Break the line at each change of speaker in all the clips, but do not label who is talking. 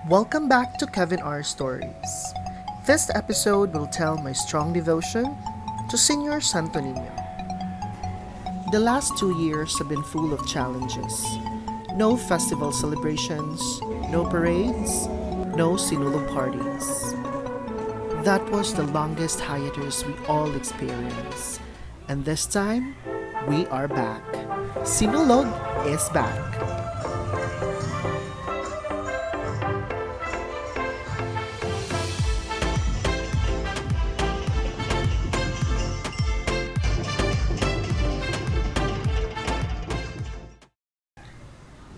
Welcome back to Kevin R. Stories. This episode will tell my strong devotion to Senior Santo Niño. The last 2 years have been full of challenges. No festival celebrations, no parades, no Sinulog parties. That was the longest hiatus we all experienced. And this time, we are back. Sinulog is back.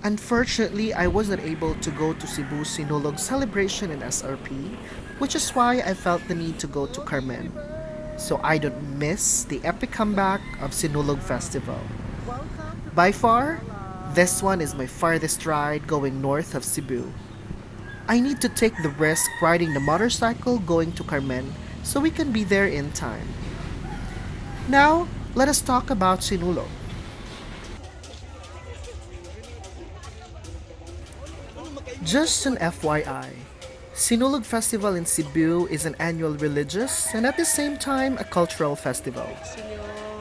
Unfortunately, I wasn't able to go to Cebu Sinulog celebration in SRP, which is why I felt the need to go to Carmen, so I don't miss the epic comeback of Sinulog Festival. By far, this one is my farthest ride going north of Cebu. I need to take the risk riding the motorcycle going to Carmen so we can be there in time. Now, let us talk about Sinulog. Just an FYI, Sinulog Festival in Cebu is an annual religious and at the same time a cultural festival.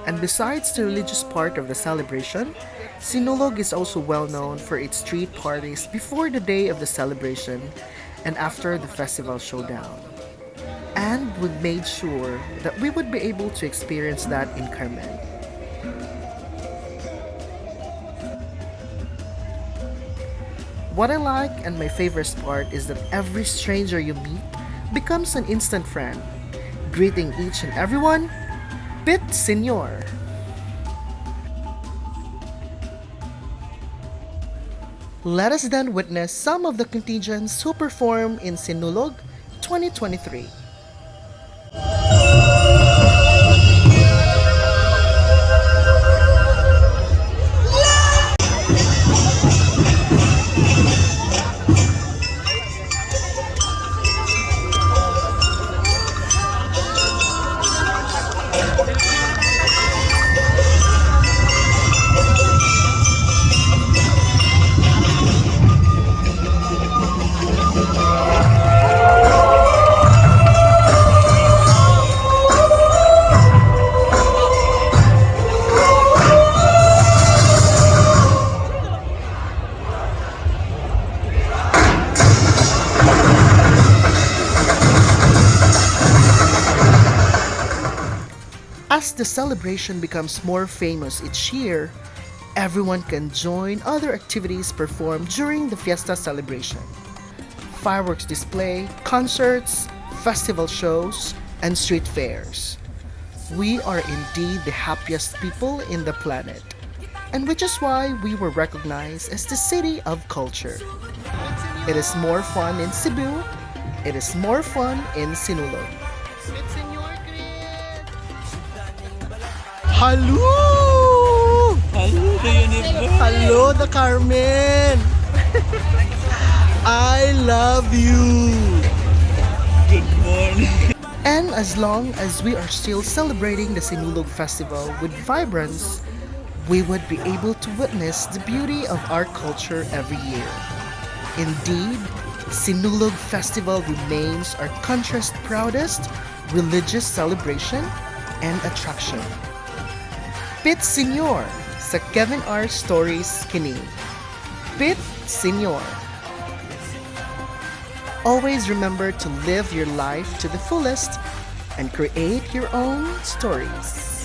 And besides the religious part of the celebration, Sinulog is also well known for its street parties before the day of the celebration and after the festival showdown. And we made sure that we would be able to experience that in Carmen. What I like and my favorite part is that every stranger you meet becomes an instant friend, greeting each and everyone, Pit Senor. Let us then witness some of the contingents who perform in Sinulog 2023. As the celebration becomes more famous each year, everyone can join other activities performed during the fiesta celebration. Fireworks display, concerts, festival shows, and street fairs. We are indeed the happiest people in the planet, and which is why we were recognized as the city of culture. It is more fun in Cebu, it is more fun in Sinulog. Hello!
Hello, the universe.
Hello, the Carmen! I love you!
Good morning.
And as long as we are still celebrating the Sinulog Festival with vibrance, we would be able to witness the beauty of our culture every year. Indeed, Sinulog Festival remains our country's proudest religious celebration and attraction. Pit Senor sa Kevin R. Stories kini. Pit Senor. Always remember to live your life to the fullest and create your own stories.